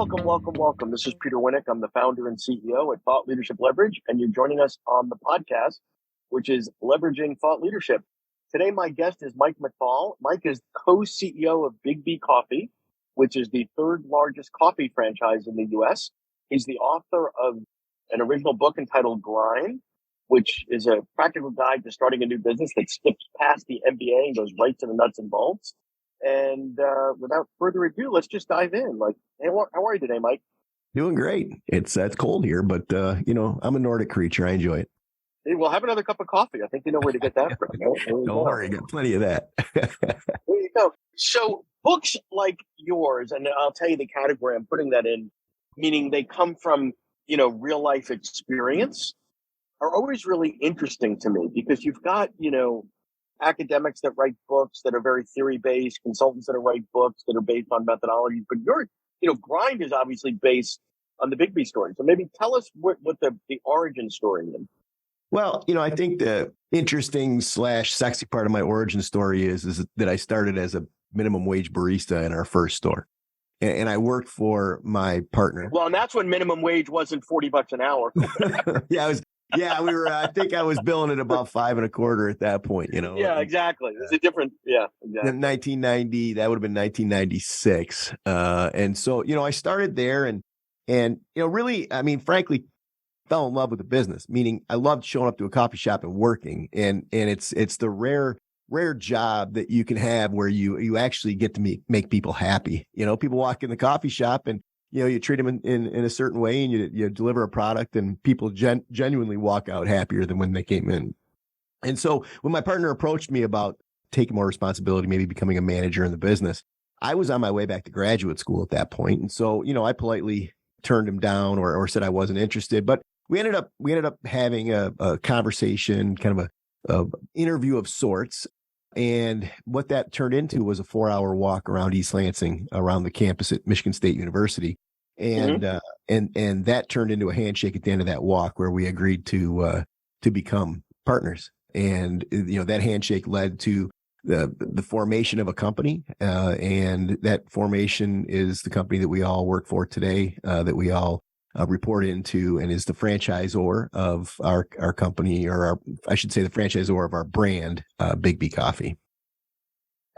Welcome, welcome, welcome. This is Peter Winnick. I'm the founder and CEO at Thought Leadership Leverage, and you're joining us on the podcast, which is Leveraging Thought Leadership. Today, my guest is Mike McFall. Mike is co-CEO of Big B Coffee, which is the third largest coffee franchise in the U.S. He's the author of an original book entitled Grind, which is a practical guide to starting a new business that skips past the MBA and goes right to the nuts and bolts. And without further ado, let's just dive in. Hey, how are you today, Mike? Doing great. It's cold here, but I'm a Nordic creature. I enjoy it. Hey, we'll have another cup of coffee. I think you know where to get that from. Don't worry, got plenty of that. There you go. So books like yours, and I'll tell you the category I'm putting that in, meaning they come from, real life experience, are always really interesting to me because you've got, academics that write books that are very theory-based, consultants that write books that are based on methodology. But your, Grind is obviously based on the Big B story. So maybe tell us what the origin story is. Well, I think the interesting / sexy part of my origin story is that I started as a minimum wage barista in our first store. And I worked for my partner. Well, and that's when minimum wage wasn't $40 an hour. We were, I think I was billing at about $5.25 at that point, Yeah, exactly. It's a different, exactly. In 1990, that would have been 1996. And so, I started there and really, frankly, fell in love with the business, meaning I loved showing up to a coffee shop and working. And it's the rare job that you can have where you actually get to make people happy. People walk in the coffee shop and, you treat them in a certain way and you deliver a product and people genuinely walk out happier than when they came in. And so when my partner approached me about taking more responsibility, maybe becoming a manager in the business, I was on my way back to graduate school at that point. And so, I politely turned him down or said I wasn't interested, but we ended up having a conversation, kind of a interview of sorts. And what that turned into was a 4-hour walk around East Lansing, around the campus at Michigan State University. And, and that turned into a handshake at the end of that walk where we agreed to become partners. And, that handshake led to the formation of a company. And that formation is the company that we all work for today, that we all report into, and is the franchisor of our company, or I should say the franchisor of our brand, Big B Coffee.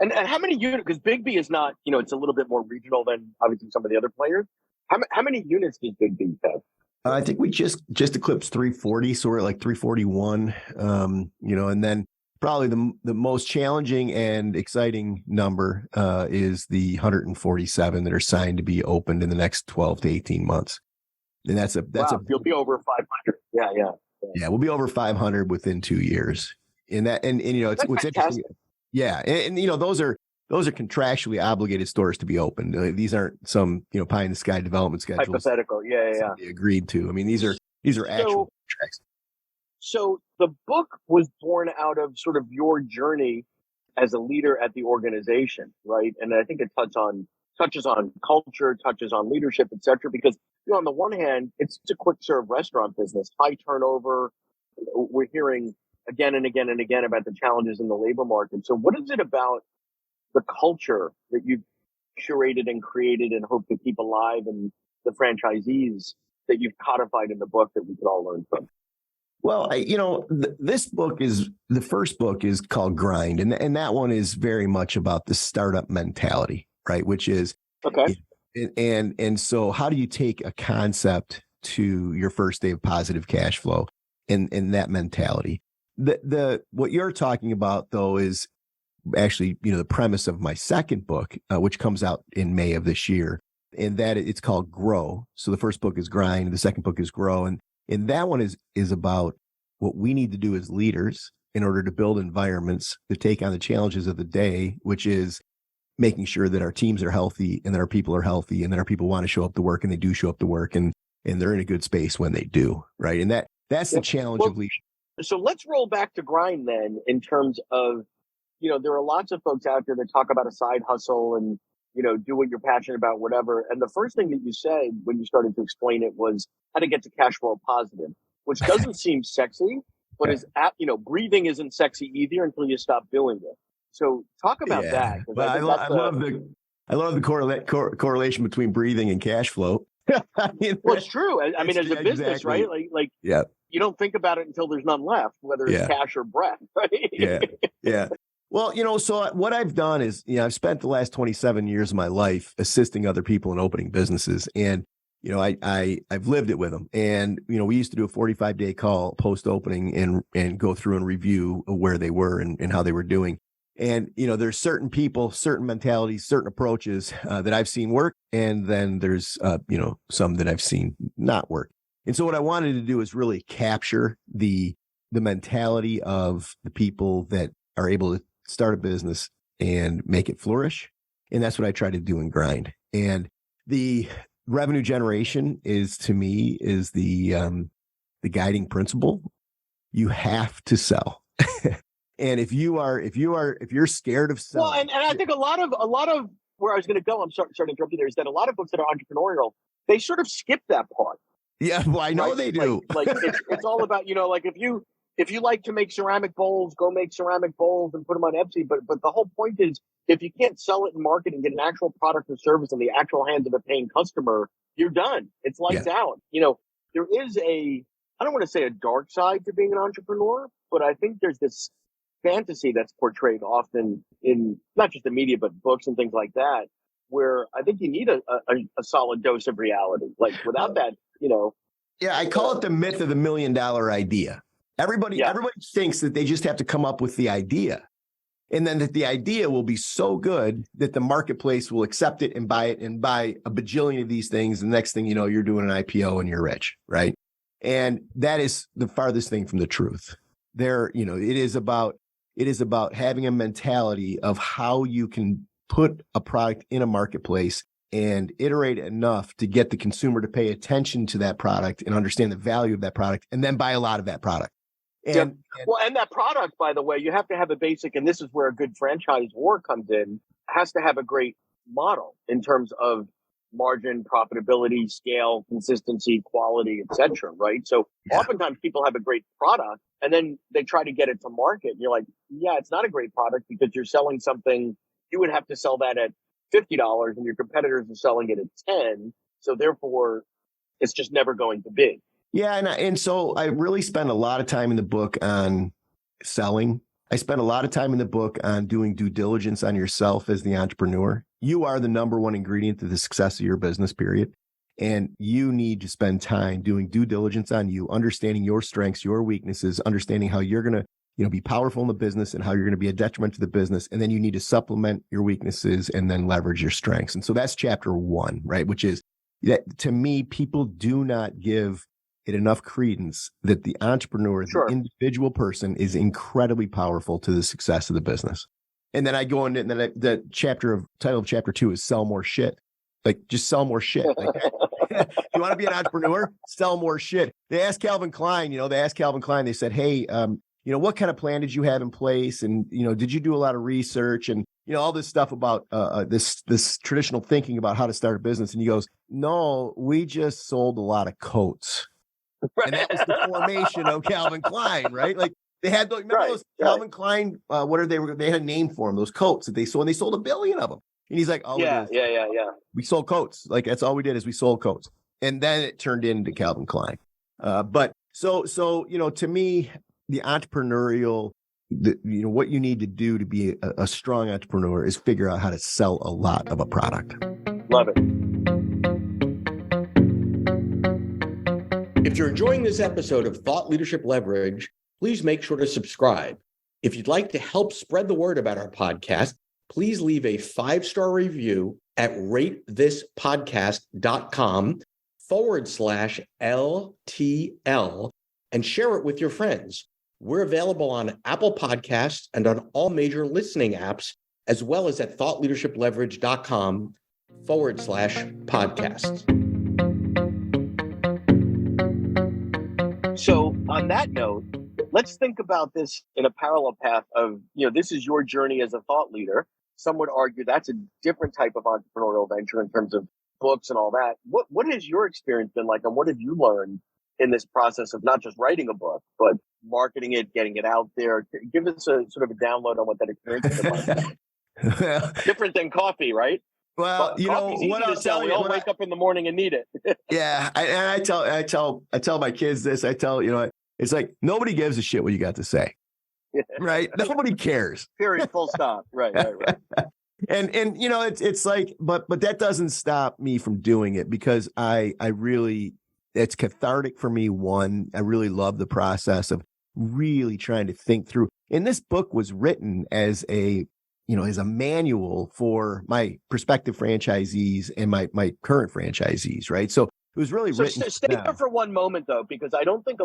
And how many units, because Big B is not, it's a little bit more regional than obviously some of the other players. How many units does Big B have? I think we just eclipsed 340. So we're at like 341, and then probably the most challenging and exciting number is the 147 that are signed to be opened in the next 12 to 18 months. And you'll be over 500. Yeah. We'll be over 500 within 2 years. And it's what's interesting. Yeah. And those are contractually obligated stores to be opened. These aren't some, pie in the sky development schedules. Hypothetical. Yeah. Agreed to. I mean, these are actual contracts. So the book was born out of sort of your journey as a leader at the organization, right? And I think it touches on culture, touches on leadership, et cetera, because, on the one hand, it's a quick serve restaurant business, high turnover. We're hearing again and again and again about the challenges in the labor market. So what is it about the culture that you've curated and created and hope to keep alive in the franchisees that you've codified in the book that we could all learn from? Well, this book the first book is called Grind. And that one is very much about the startup mentality, right? Which is, okay. And so how do you take a concept to your first day of positive cash flow in that mentality? What you're talking about though is actually, the premise of my second book, which comes out in May of this year, and that it's called Grow. So the first book is Grind, and the second book is Grow. And that one is about what we need to do as leaders in order to build environments that take on the challenges of the day, which is making sure that our teams are healthy and that our people are healthy and that our people want to show up to work and they do show up to work and they're in a good space when they do, right? And that's the challenge of leadership. So let's roll back to Grind then, in terms of, there are lots of folks out there that talk about a side hustle and, do what you're passionate about, whatever. And the first thing that you said when you started to explain it was how to get to cash flow positive, which doesn't seem sexy, but is, breathing isn't sexy either until you stop doing it. So talk about that. Well, I love the correlation between breathing and cash flow. Well, it's true. I mean, as a business, exactly. right? Like, Yeah. you don't think about it until there's none left, whether it's cash or breath, right? Yeah. Well, so what I've done is, I've spent the last 27 years of my life assisting other people in opening businesses. And, I've lived it with them. And, we used to do a 45-day call post-opening and go through and review where they were and how they were doing. And, there's certain people, certain mentalities, certain approaches that I've seen work. And then there's, some that I've seen not work. And so what I wanted to do is really capture the mentality of the people that are able to start a business and make it flourish. And that's what I try to do in Grind. And the revenue generation to me is the guiding principle. You have to sell. And if you're scared of selling. Well, and I think a lot of where I was going to go, I'm sorry to interrupt you there, is that a lot of books that are entrepreneurial, they sort of skip that part. Yeah, well, I know they do. Like it's all about, like if you like to make ceramic bowls, go make ceramic bowls and put them on Etsy. But the whole point is, if you can't sell it in market and get an actual product or service in the actual hands of a paying customer, you're done. It's lights out. There is I don't want to say a dark side to being an entrepreneur, but I think there's this fantasy that's portrayed often in not just the media, but books and things like that, where I think you need a solid dose of reality. Like without that, Yeah, I call it the myth of the $1 million idea. Everybody thinks that they just have to come up with the idea. And then that the idea will be so good that the marketplace will accept it and buy a bajillion of these things. The next thing you know, you're doing an IPO and you're rich, right? And that is the farthest thing from the truth. It is about having a mentality of how you can put a product in a marketplace and iterate enough to get the consumer to pay attention to that product and understand the value of that product and then buy a lot of that product. And that product, by the way, you have to have a basic, and this is where a good franchise war comes in, has to have a great model in terms of margin, profitability, scale, consistency, quality, etc. Right? So oftentimes people have a great product and then they try to get it to market. And you're like, it's not a great product because you're selling something. You would have to sell that at $50 and your competitors are selling it at $10. So therefore, it's just never going to be. Yeah. And so I really spend a lot of time in the book on selling. I spend a lot of time in the book on doing due diligence on yourself as the entrepreneur. You are the number one ingredient to the success of your business, period. And you need to spend time doing due diligence on you, understanding your strengths, your weaknesses, understanding how you're going to be powerful in the business and how you're going to be a detriment to the business. And then you need to supplement your weaknesses and then leverage your strengths. And so that's chapter 1, right? Which is that to me, people do not give it enough credence that the entrepreneur, the individual person, is incredibly powerful to the success of the business. And then I go into, and then the title of chapter 2 is sell more shit. Like just sell more shit. Like, you want to be an entrepreneur? Sell more shit. They asked Calvin Klein, they said, hey, what kind of plan did you have in place? And, did you do a lot of research and, all this stuff about this traditional thinking about how to start a business? And he goes, no, we just sold a lot of coats. And that was the formation of Calvin Klein, right? Like they had those, Calvin Klein, they had a name for them, those coats that they sold, and they sold 1 billion of them. And he's like, we sold coats. Like that's all we did is we sold coats. And then it turned into Calvin Klein. But so, to me, the entrepreneurial, what you need to do to be a strong entrepreneur is figure out how to sell a lot of a product. Love it. If you're enjoying this episode of Thought Leadership Leverage, please make sure to subscribe. If you'd like to help spread the word about our podcast, please leave a 5-star review at ratethis.com/LTL and share it with your friends. We're available on Apple Podcasts and on all major listening apps, as well as at thoughtleadershipleverage.com/podcasts. So on that note, let's think about this in a parallel path of, this is your journey as a thought leader. Some would argue that's a different type of entrepreneurial venture in terms of books and all that. What has your experience been like, and what have you learned in this process of not just writing a book, but marketing it, getting it out there? Give us a sort of a download on what that experience has been like. Different than coffee, right? Well, Coffee's what easy to I'll sell. tell We you. all wake up in the morning and need it. Yeah, I tell my kids this. I tell it's like nobody gives a shit what you got to say, right? Nobody cares. Period. Full stop. Right. And it's like, but that doesn't stop me from doing it because I really, it's cathartic for me. One, I really love the process of really trying to think through. And this book was written as a manual for my prospective franchisees and my current franchisees, right? So it was really So written for stay them. there for one moment, though, because I don't think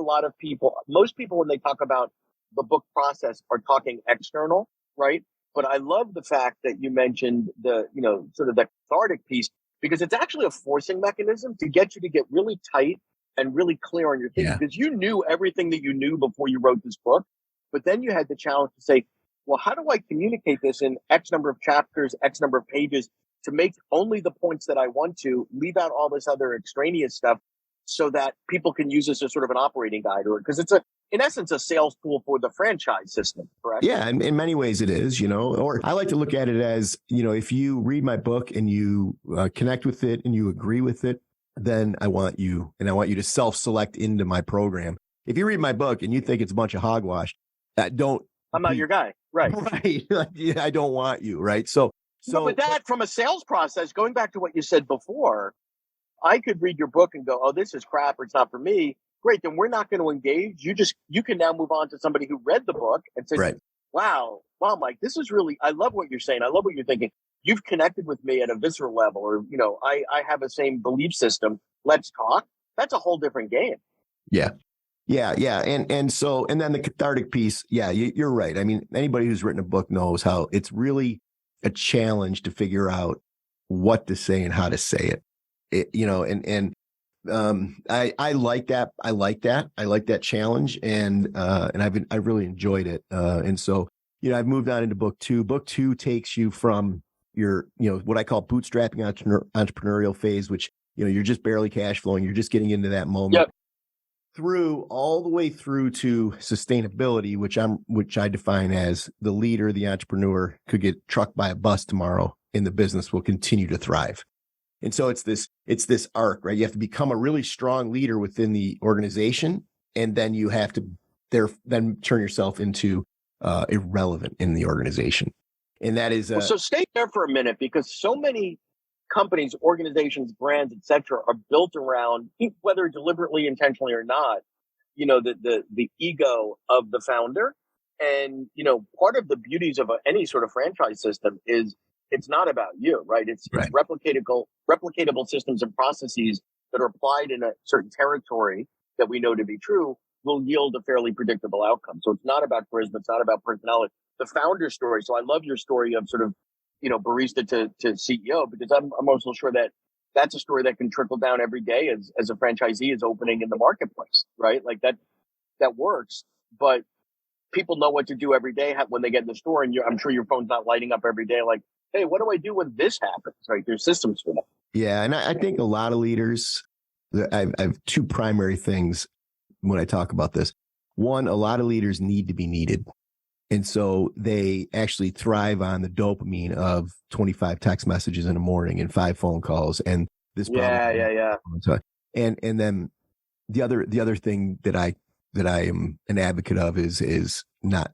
most people, when they talk about the book process, are talking external, right? But I love the fact that you mentioned sort of the cathartic piece, because it's actually a forcing mechanism to get you to get really tight and really clear on your thinking, because you knew everything that you knew before you wrote this book. But then you had the challenge to say, well, how do I communicate this in X number of chapters, X number of pages to make only the points that I want to, leave out all this other extraneous stuff so that people can use this as sort of an operating guide, or because it's in essence, a sales tool for the franchise system, correct? Yeah, in many ways it is, or I like to look at it as, if you read my book and you connect with it and you agree with it, then I want you to self-select into my program. If you read my book and you think it's a bunch of hogwash, I'm not your guy. Right. Right. I don't want you. Right. So, but that from a sales process, going back to what you said before, I could read your book and go, oh, this is crap or it's not for me. Great. Then we're not going to engage. You can now move on to somebody who read the book and said, right. wow, Mike, this is really, I love what you're saying. I love what you're thinking. You've connected with me at a visceral level, or, I have the same belief system. Let's talk. That's a whole different game. Yeah. Yeah. And then the cathartic piece. Yeah, you're right. I mean, anybody who's written a book knows how it's really a challenge to figure out what to say and how to say it. I like that. I like that challenge. And I really enjoyed it. And so, I've moved on into book 2. Book 2 takes you from your, what I call bootstrapping entrepreneurial phase, which, you're just barely cash flowing. You're just getting into that moment. Yep. All the way through to sustainability, which I define as the leader, the entrepreneur could get trucked by a bus tomorrow and the business will continue to thrive. And so it's this arc, right? You have to become a really strong leader within the organization. And then you have to then turn yourself into irrelevant in the organization. And that is, so stay there for a minute, because so many companies, organizations, brands, etc., are built around, whether deliberately, intentionally or not, the ego of the founder. And part of the beauties of any sort of franchise system is it's not about you, right? It's replicatable systems and processes that are applied in a certain territory that we know to be true will yield a fairly predictable outcome. So it's not about charisma, it's not about personality. The founder story. So I love your story of sort of barista to CEO, because I'm also sure that that's a story that can trickle down every day as a franchisee is opening in the marketplace, right? Like that works, but people know what to do every day when they get in the store, and I'm sure your phone's not lighting up every day like, hey, what do I do when this happens? Right? There's systems for that. Yeah, and I think a lot of leaders, I have 2 primary things when I talk about this. One, a lot of leaders need to be needed. And so they actually thrive on the dopamine of 25 text messages in the morning and 5 phone calls. And this Yeah. And then the other thing that I am an advocate of is not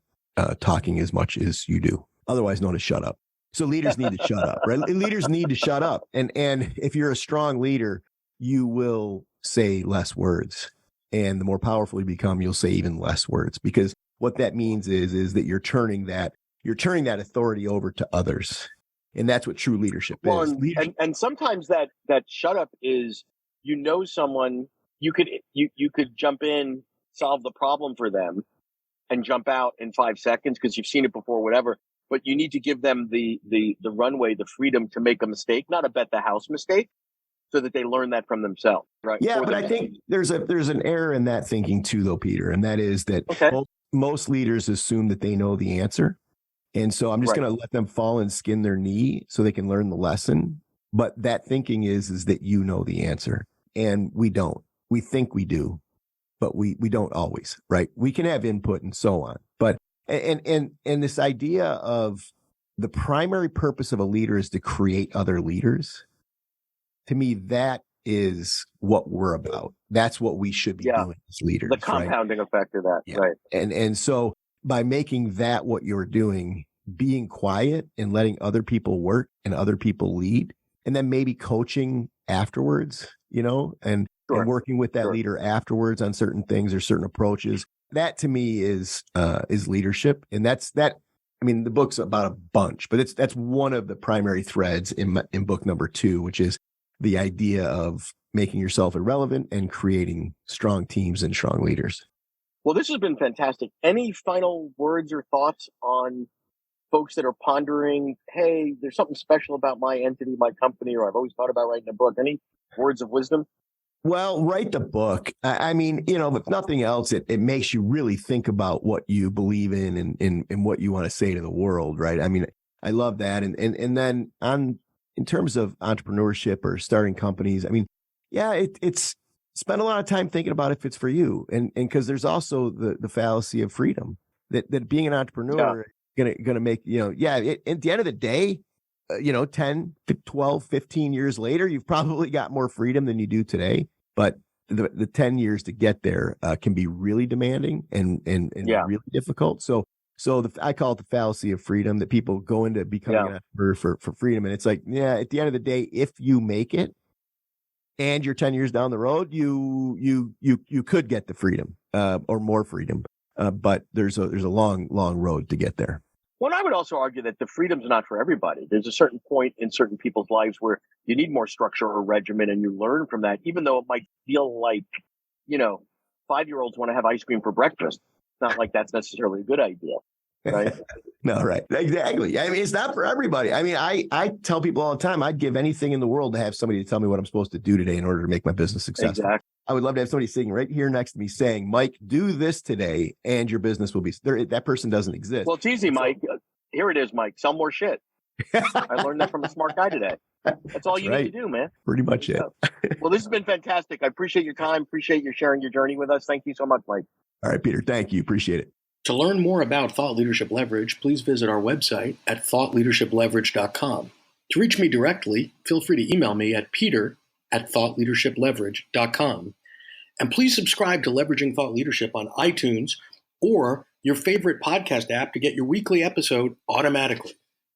talking as much as you do, otherwise known as shut up. So leaders need to shut up, right? Leaders need to shut up. And if you're a strong leader, you will say less words. And the more powerful you become, you'll say even less words, because what that means is that you're turning that authority over to others. And that's what true leadership is. And sometimes that shut up is, someone, you could jump in, solve the problem for them and jump out in 5 seconds because you've seen it before, whatever. But you need to give them the runway, the freedom to make a mistake, not a bet the house mistake, so that they learn that from themselves, right? Yeah, but I think there's an error in that thinking too, though, Peter, and that is that most leaders assume that they know the answer. And so I'm just going to let them fall and skin their knee so they can learn the lesson. But that thinking is that you know the answer, and we don't. We think we do, but we don't always, right? We can have input and so on. But and this idea of the primary purpose of a leader is to create other leaders, to me, that is what we're about. That's what we should be doing as leaders. The compounding effect of that. Yeah. Right. And so by making that what you're doing, being quiet and letting other people work and other people lead, and then maybe coaching afterwards, and working with that leader afterwards on certain things or certain approaches. That to me is leadership. And that's that. I mean, the book's about a bunch, but that's one of the primary threads in book number 2, which is the idea of making yourself irrelevant and creating strong teams and strong leaders. Well, this has been fantastic. Any final words or thoughts on folks that are pondering, hey, there's something special about my entity, my company, or I've always thought about writing a book? Any words of wisdom? Well, write the book. I mean, if nothing else, it makes you really think about what you believe in and what you want to say to the world, right? I mean, I love that. And then in terms of entrepreneurship or starting companies, I mean, it's spend a lot of time thinking about if it's for you. And because there's also the fallacy of freedom that being an entrepreneur gonna make, at the end of the day, 10, 12, 15 years later, you've probably got more freedom than you do today. But the 10 years to get there can be really demanding and really difficult. So I call it the fallacy of freedom, that people go into becoming an entrepreneur for freedom. And it's like, at the end of the day, if you make it and you're 10 years down the road, you could get the freedom or more freedom. But there's a long, long road to get there. Well, I would also argue that the freedom's not for everybody. There's a certain point in certain people's lives where you need more structure or regimen, and you learn from that, even though it might feel like, 5-year-olds want to have ice cream for breakfast. It's not like that's necessarily a good idea, right? No, right. Exactly. I mean, it's not for everybody. I mean, I tell people all the time, I'd give anything in the world to have somebody to tell me what I'm supposed to do today in order to make my business successful. Exactly. I would love to have somebody sitting right here next to me saying, Mike, do this today and your business will be there. That person doesn't exist. Well, it's easy, Mike. Here it is, Mike. Sell more shit. I learned that from a smart guy today. That's all you need to do, man. Pretty much it. Well, this has been fantastic. I appreciate your time. Appreciate you sharing your journey with us. Thank you so much, Mike. All right, Peter. Thank you. Appreciate it. To learn more about Thought Leadership Leverage, please visit our website at thoughtleadershipleverage.com. To reach me directly, feel free to email me at peter@thoughtleadershipleverage.com. And please subscribe to Leveraging Thought Leadership on iTunes or your favorite podcast app to get your weekly episode automatically.